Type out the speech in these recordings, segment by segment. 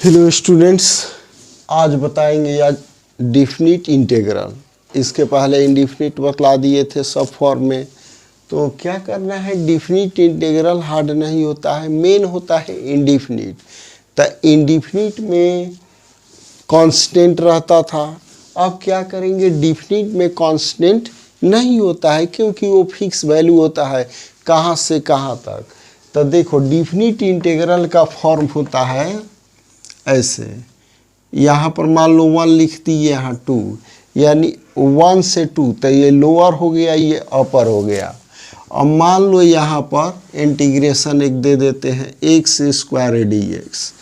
Hello students, आज बताएंगे या डिफिनिट इंटीग्रल। इसके पहले इंडिफिनिट बतला दिए थे सब फॉर्म में। तो क्या करना है, डिफिनिट इंटीग्रल हार्ड नहीं होता है, मेन होता है इंडिफिनिट। तो इंडिफिनिट में कांस्टेंट रहता था, अब क्या करेंगे, डिफिनिट में कांस्टेंट नहीं होता है क्योंकि वो फिक्स वैल्यू होता है कहाँ से कहाँ तक। तो देखो डिफिनिट इंटीग्रल का फॉर्म होता है ऐसे, यहाँ पर मान लो 1 लिख दिए, यहाँ 2, यानी 1 से 2, तो ये लोअर हो गया, ये अपर हो गया। अब मान लो यहाँ पर इंटीग्रेशन एक दे देते हैं x स्क्वायर dx।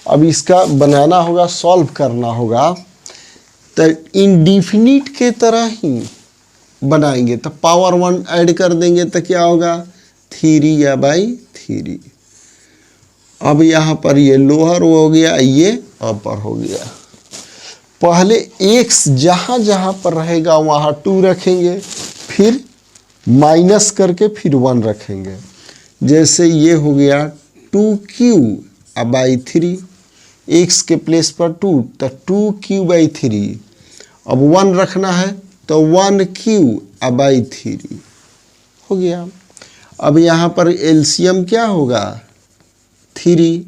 अब इसका बनाना होगा, सॉल्व करना होगा, तो इंडिफिनिट के तरह ही बनाएंगे। तो पावर 1 ऐड कर देंगे तो क्या होगा, 3/3। अब यहाँ पर ये लोअर हो गया, ये अपर हो गया। पहले x जहाँ जहाँ पर रहेगा वहाँ 2 रखेंगे, फिर माइनस करके फिर 1 रखेंगे। जैसे ये हो गया 2q/3, x के प्लेस पर 2, तो 2q/3। अब 1 रखना है तो 1q/3 हो गया। अब यहाँ पर एलसीएम क्या होगा, 3,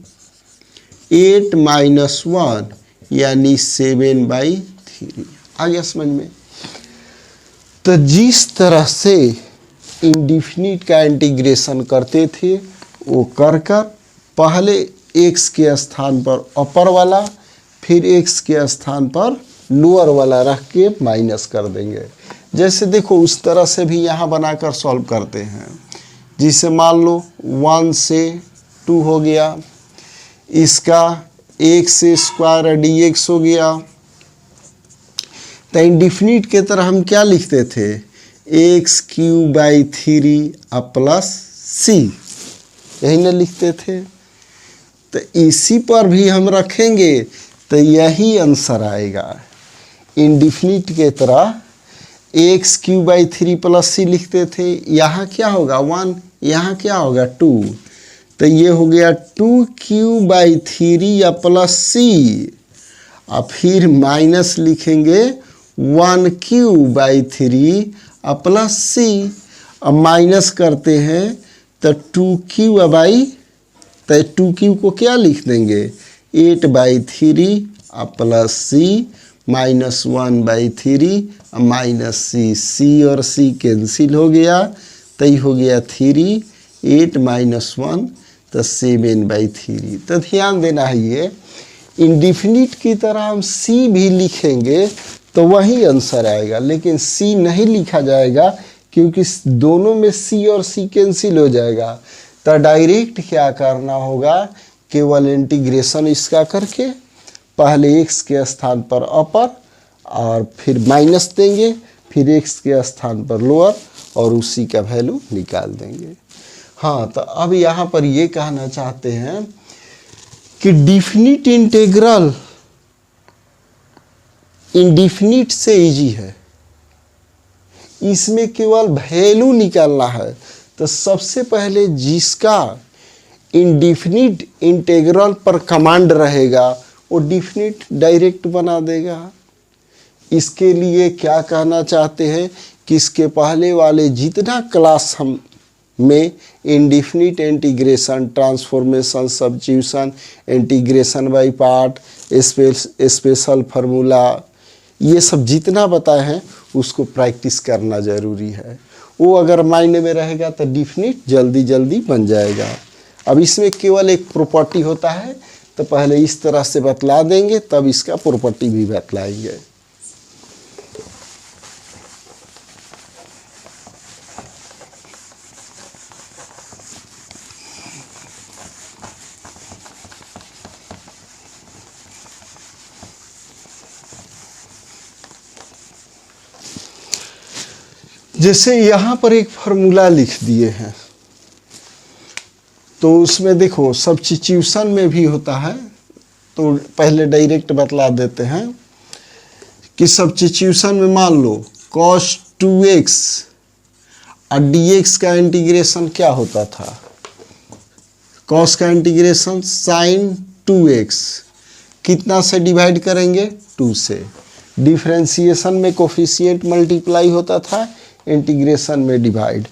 8 - 1 यानी 7/3। आ गया समझ में। तो जिस तरह से इंडिफिनिट का इंटीग्रेशन करते थे वो कर पहले x के स्थान पर अपर वाला, फिर x के स्थान पर लोअर वाला रख के माइनस कर देंगे। जैसे देखो उस तरह से भी यहाँ बनाकर सॉल्व करते हैं। जिसे मान लो 1 से 2 हो गया, इसका x स्क्वायर dx हो गया। तो इंडिफिनिट के तरह हम क्या लिखते थे, x³/3 प्लस c, यही ना लिखते थे। तो इसी पर भी हम रखेंगे तो यही आंसर आएगा। इंडिफिनिट के तरह x³/3 प्लस c लिखते थे, यहाँ क्या होगा 1, यहाँ क्या होगा 2, तो ये हो गया 2q/3 प्लस c। और फिर माइनस लिखेंगे 1q/3 प्लस c। अब माइनस करते हैं तो 2q को क्या लिख देंगे, 8/3 plus c minus 1/3 minus c और c कैंसिल हो गया, तो ये हो गया 3, 8 - 1 तो 7/3। तो ध्यान देना है, ये इंडिफिनिट की तरह हम c भी लिखेंगे तो वही आंसर आएगा, लेकिन c नहीं लिखा जाएगा क्योंकि दोनों में c और c कैंसिल हो जाएगा। तो डायरेक्ट क्या करना होगा, केवल इंटीग्रेशन इसका करके पहले x के स्थान पर अपर और फिर माइनस देंगे, फिर x के स्थान पर लोअर और उसी का वैल्यू निकाल देंगे। हाँ, तो अब यहाँ पर ये कहना चाहते हैं कि डिफिनिट इंटीग्रल इंडिफिनिट से इजी है, इसमें केवल वैल्यू निकालना है। तो सबसे पहले जिसका इंडिफिनिट इंटीग्रल पर कमांड रहेगा वो डिफिनिट डायरेक्ट बना देगा। इसके लिए क्या कहना चाहते हैं कि इसके पहले वाले जितना क्लास हम में indefinite integration, transformation, substitution, integration by part, special formula, ये सब जितना बताए हैं उसको प्रैक्टिस करना ज़रूरी है। वो अगर माइंड में रहेगा तो डिफिनिट जल्दी जल्दी बन जाएगा। अब इसमें केवल एक प्रॉपर्टी होता है, तो पहले इस तरह से बतला देंगे तब इसका प्रॉपर्टी भी बतलाएंगे। जैसे यहाँ पर एक फार्मूला लिख दिए हैं, तो उसमें देखो सब्स्टिट्यूशन में भी होता है, तो पहले डायरेक्ट बतला देते हैं कि सब्स्टिट्यूशन में मान लो cos 2x और dx का इंटीग्रेशन क्या होता था, cos का इंटीग्रेशन sin 2x कितना से डिवाइड करेंगे, 2 से। डिफरेंशिएशन में कोफिशिएंट मल्टीप्लाई होता था, इंटीग्रेशन में डिवाइड।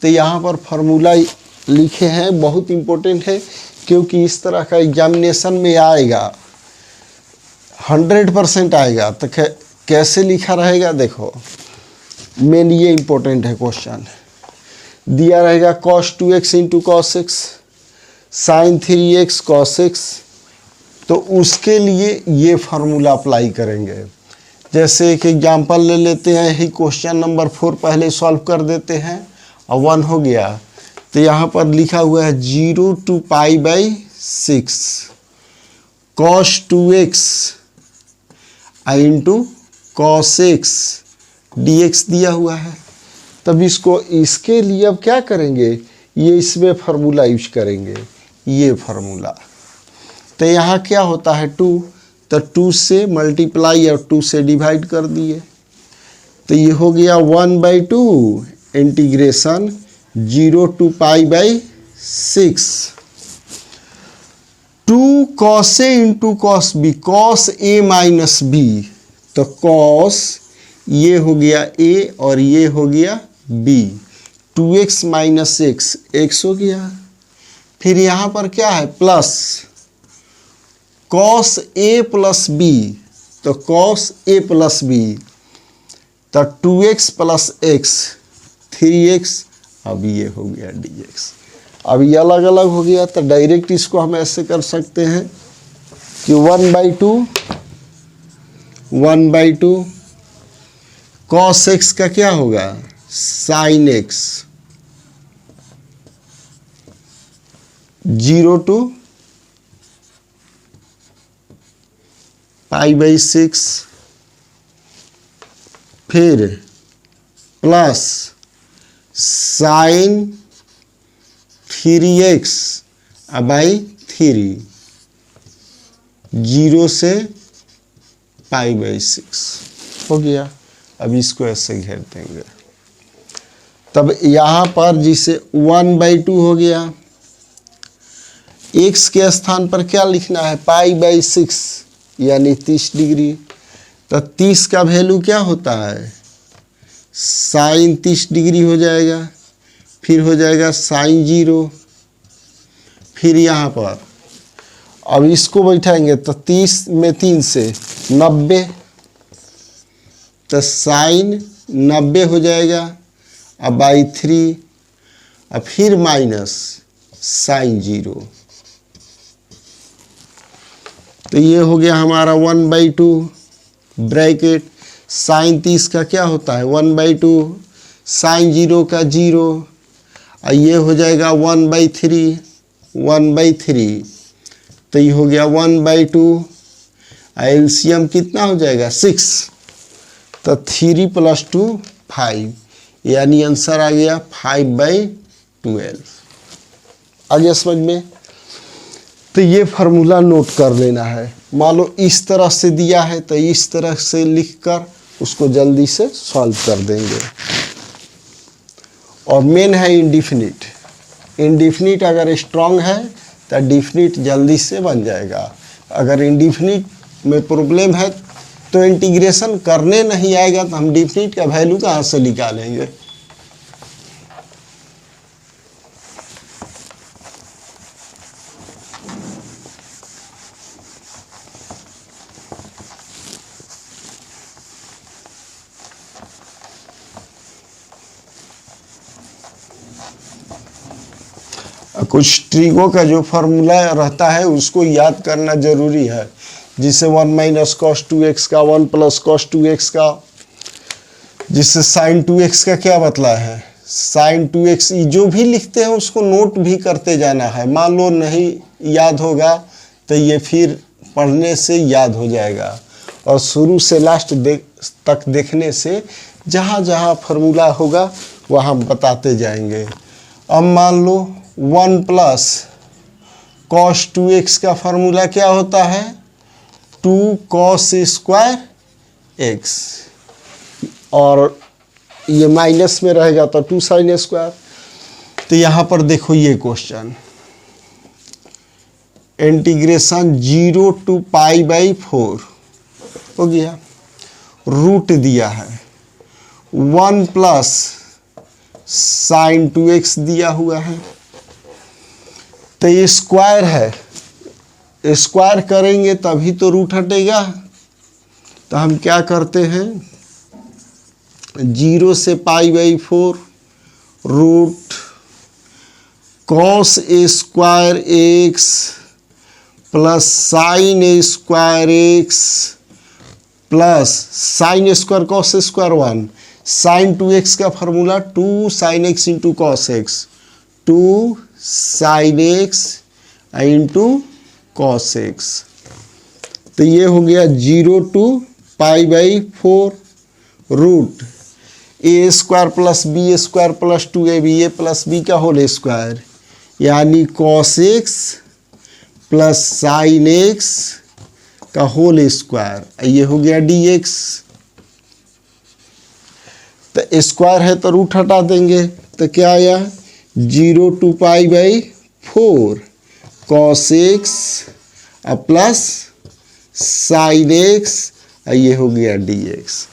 तो यहाँ पर फॉर्मूला लिखे हैं, बहुत इम्पोर्टेंट है, क्योंकि इस तरह का एग्जामिनेशन में आएगा, 100% आएगा। तो कैसे लिखा रहेगा देखो, मेन ये इम्पोर्टेंट है क्वेश्चन। दिया रहेगा cos 2x into cos x sin 3x cos x, तो उसके लिए ये फार्मूला अप्लाई करेंगे। जैसे एक एग्जांपल ले लेते हैं, ही क्वेश्चन नंबर 4 पहले सॉल्व कर देते हैं, और 1 हो गया। तो यहाँ पर लिखा हुआ है 0 to π/6 cos 2x into cos x dx दिया हुआ है। तब इसको, इसके लिए अब क्या करेंगे, ये इसमें फार्मूला यूज करेंगे, ये फार्मूला। तो यहाँ क्या होता है 2, तो 2 से मल्टीप्लाई और 2 से डिवाइड कर दिए। तो ये हो गया 1/2 integration 0 to π/6 2 cos a into cos b, cos a minus b। तो cos ये हो गया a और ये हो गया b, 2x माइनस x हो गया। फिर यहाँ पर क्या है, plus cos a plus b, तो cos a प्लस b, तो 2x प्लस x 3x, अब ये हो गया dx। अब ये अलग अलग हो गया, तो डायरेक्ट इसको हम ऐसे कर सकते हैं कि 1/2 cos x का क्या होगा, sin x, 0 to π/6, फिर प्लस sin 3x बाई 3, 0 से π/6 हो गया। अब इसको ऐसे घेर देंगे। तब यहाँ पर जिसे 1/2 हो गया, x के स्थान पर क्या लिखना है, π/6 यानी 30 डिग्री। तो 30 का वैल्यू क्या होता है, साइन 30 डिग्री हो जाएगा, फिर हो जाएगा साइन 0, फिर यहाँ पर अब इसको बैठाएंगे तो 30 में 3 से 90, तो साइन 90 हो जाएगा, अब बाई 3, और फिर माइनस साइन 0। तो ये हो गया हमारा 1/2 ब्रैकेट। साइन 30 का क्या होता है 1/2, साइन 0 का 0, और ये हो जाएगा 1/3, तो ये हो गया 1/2, एलसीएम कितना हो जाएगा 6, तो 3 + 2 5, यानी आंसर आ गया 5/12। आ गया समझ में। तो ये फार्मूला नोट कर लेना है। मान लो इस तरह से दिया है, तो इस तरह से लिखकर उसको जल्दी से सॉल्व कर देंगे। और मेन है इंडिफिनिट। इंडिफिनिट अगर स्ट्रांग है तो डिफिनिट जल्दी से बन जाएगा। अगर इंडिफिनिट में प्रॉब्लम है तो इंटीग्रेशन करने नहीं आएगा, तो हम डिफिनिट का वैल्यू कहाँ से निकालेंगे। कुछ ट्रिगो का जो फार्मूला रहता है उसको याद करना जरूरी है, जिससे 1 - cos 2x का 1 + cos 2x का, जिससे sin 2x का क्या बतला है sin 2x। जो भी लिखते हैं उसको नोट भी करते जाना है। मान लो नहीं याद होगा तो ये फिर पढ़ने से याद हो जाएगा, और शुरू से लास्ट तक देखने से जहाँ जहाँ फार्मूला होगा वहाँ बताते जाएंगे। अब मान लो 1 + cos 2x का फार्मूला क्या होता है 2 cos स्क्वायर x, और ये माइनस में रहेगा तो 2 sin स्क्वायर। तो यहाँ पर देखो ये क्वेश्चन इंटीग्रेशन 0 to π/4 हो गया। रूट दिया है 1 प्लस साइन 2x दिया हुआ है, तो ये स्क्वायर है, स्क्वायर करेंगे तभी तो रूट हटेगा। तो हम क्या करते हैं, 0 से π/4 root cos a square x plus sine a square x plus sine square cos square 1, sine 2x का formula 2 sine x into cos x, 2 sine x into cos x. तो ये हो गया 0 to π/4 root a square plus b square plus 2ab a plus b का whole square, यानी cos x plus sine x का whole square. ये हो गया dx। तो स्क्वायर है तो रूट हटा देंगे, तो क्या आया 0 to π/4 cos x plus sine x, ये हो गया dx।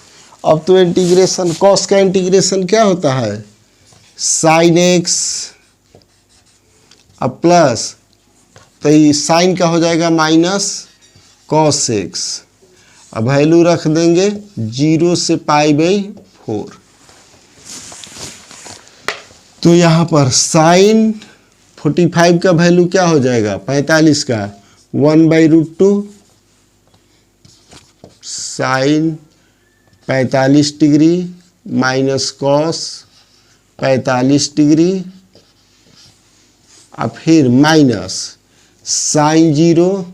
अब तो इंटीग्रेशन, कॉस का इंटीग्रेशन क्या होता है, साइन एक्स प्लस, तो ये साइन का हो जाएगा माइनस कॉस एक्स। अब वैल्यू रख देंगे 0 से π/4। तो यहाँ पर साइन 45 का वैल्यू क्या हो जाएगा, 45 का 1/√2 sine 45 degree minus cos 45 degree, और फिर माइनस साइन 0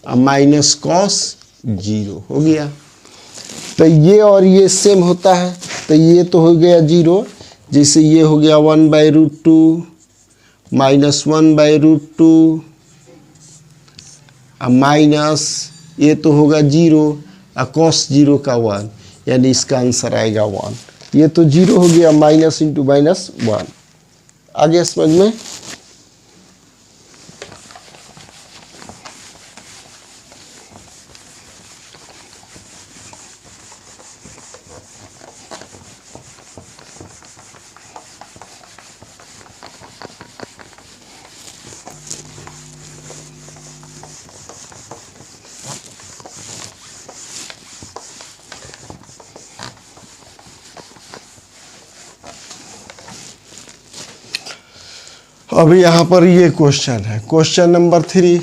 और माइनस कॉस 0 हो गया। तो ये और ये सेम होता है, तो ये तो हो गया 0, जैसे ये हो गया 1/√2 माइनस 1/√2 और माइनस ये तो होगा 0 और कॉस 0 का 1, यानी इसका आंसर आएगा 1। ये तो 0 हो गया, माइनस इंटू माइनस 1। आगे समझ में। अब यहाँ पर ये क्वेश्चन है, क्वेश्चन नंबर 3,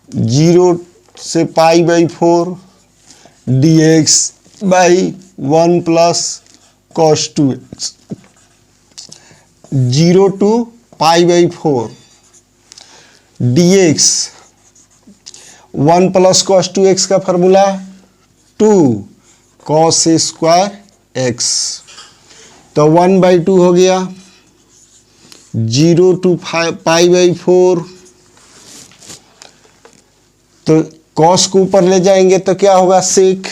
0 से π/4 dx by 1 plus cos 2x। 0 to π/4 dx 1 plus cos 2x का फॉर्मूला 2 कॉस स्क्वायर x, तो 1/2 हो गया। 0 to π/4, तो कॉस को ऊपर ले जाएंगे तो क्या होगा सेक,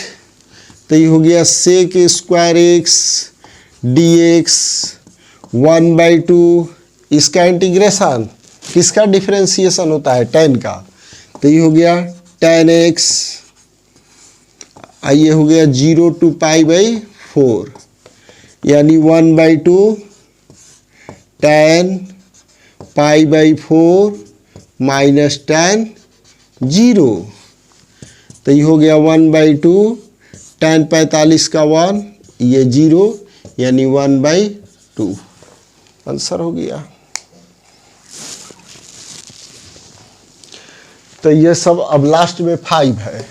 तो ये हो गया सेक स्क्वायर एक्स dx 1/2। इसका इंटीग्रेशन किसका डिफरेंशिएशन होता है, tan का, तो ये हो गया tan x, ये हो गया 0 to π/4, यानी 1/2 tan π/4 माइनस tan 0, तो ये हो गया 1/2 tan 45 का 1, ये 0, यानी 1/2 आंसर हो गया। तो ये सब अब लास्ट में 5 है।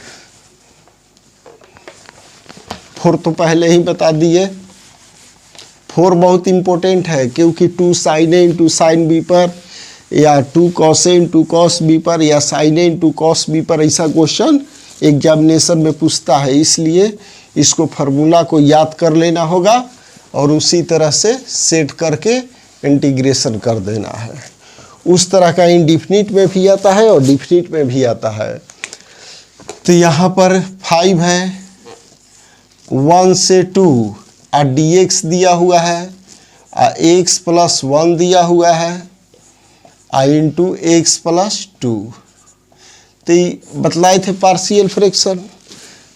4 तो पहले ही बता दिए। 4 बहुत इंपॉर्टेंट है, क्योंकि 2 sin a into sine B पर, या 2 cos a into cos b पर, या sin a into cos b पर ऐसा क्वेश्चन एग्जामिनेशन में पूछता है। इसलिए इसको फार्मूला को याद कर लेना होगा और उसी तरह से सेट करके इंटीग्रेशन कर देना है। उस तरह का इंडिफिनिट में भी आता है और डिफिनिट में भी आता है। तो यहाँ पर 5 है, 1 से 2 और dx दिया हुआ है, x प्लस 1 दिया हुआ है, आई इंटू एक्स प्लस 2। तो ये बतलाए थे पार्शियल फ्रैक्शन।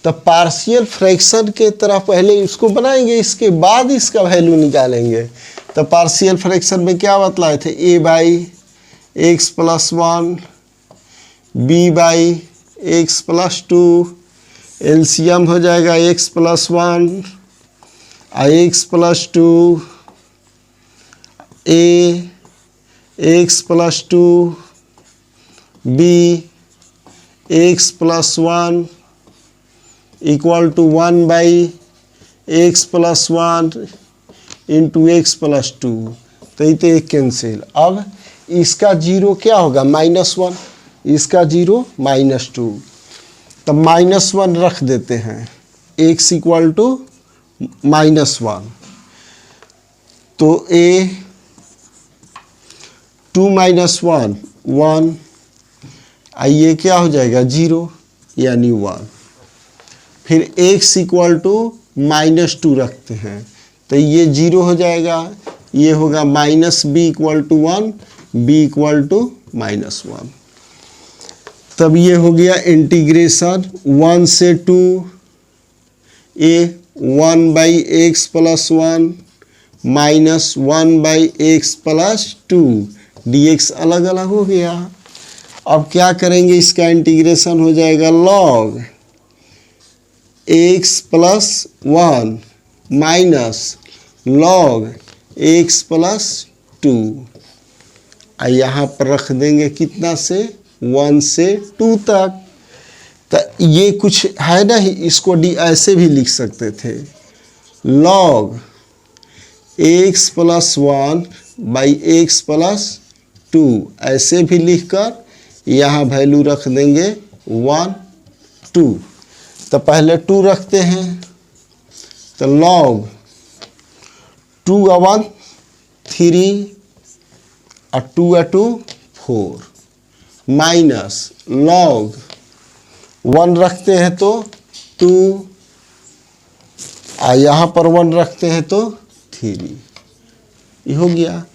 तो पार्शियल फ्रैक्शन के तरह पहले इसको बनाएंगे, इसके बाद इसका वैल्यू निकालेंगे। तो पार्शियल फ्रैक्शन में क्या बतलाए थे, a by x plus 1 b by x plus 2, LCM हो जाएगा x plus 1 x plus 2 a x plus 2 b x plus 1 equal to 1 by x plus 1 into x plus 2। तो ये तो कैंसिल। अब इसका जीरो क्या होगा, -1, इसका जीरो -2। तब -1 रख देते हैं, x इक्वल टू -1। तो a 2 - 1 1, ये क्या हो जाएगा 0 यानी 1। फिर x इक्वल टू -2 रखते हैं, तो ये 0 हो जाएगा, ये होगा -b equal to 1 b equal to -1। तब ये हो गया इंटीग्रेशन 1 से 2 a 1 by x plus 1 minus 1 by x plus 2 dx अलग अलग हो गया। अब क्या करेंगे, इसका इंटीग्रेशन हो जाएगा log x plus 1 minus log x plus 2। यहाँ पर रख देंगे कितना से 1 से 2 तक। तो ये कुछ है ना, इसको ऐसे भी लिख सकते थे, log x plus 1 by x plus 2, ऐसे भी लिखकर यहाँ वैल्यू रख देंगे 1 2। तो पहले 2 रखते हैं, तो log 2 × 1 3 और 2 × 2 4 माइनस log 1 रखते हैं तो 2 और यहाँ पर 1 रखते हैं तो 3। ये हो गया।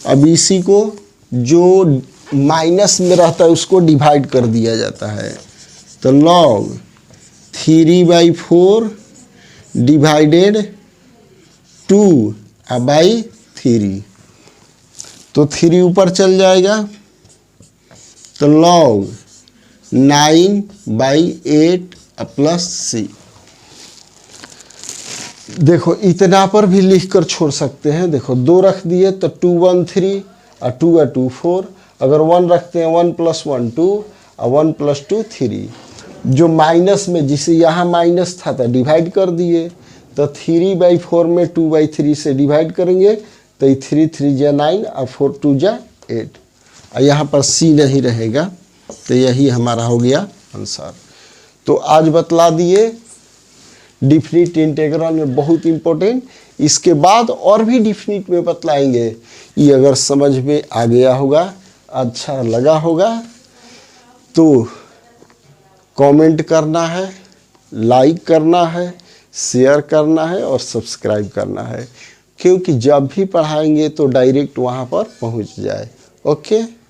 अब इसी को जो माइनस में रहता है उसको डिवाइड कर दिया जाता है, तो log 3/4 डिवाइडेड 2 बाई 3, तो 3 ऊपर चल जाएगा, तो log 9/8 प्लस c। देखो इतना पर भी लिख कर छोड़ सकते हैं। देखो 2 रख दिए तो 2 1 3 और 2 × 2 4। अगर 1 रखते हैं 1 + 1 2 और 1 + 2 3। जो माइनस में जिसे यहाँ माइनस था तो डिवाइड कर दिए, तो 3/4 में 2/3 से डिवाइड करेंगे तो 3 3 × 9 और 4 2 × 8 और यहाँ पर c नहीं रहेगा। तो यही हमारा हो गया आंसर। तो आज बतला दिए डिफिनिट इंटीग्रल में, बहुत इम्पोर्टेंट। इसके बाद और भी डिफिनिट में बतलाएंगे। ये अगर समझ में आ गया होगा, अच्छा लगा होगा, तो कमेंट करना है, लाइक करना है, शेयर करना है और सब्सक्राइब करना है, क्योंकि जब भी पढ़ाएंगे तो डायरेक्ट वहाँ पर पहुँच जाए। ओके।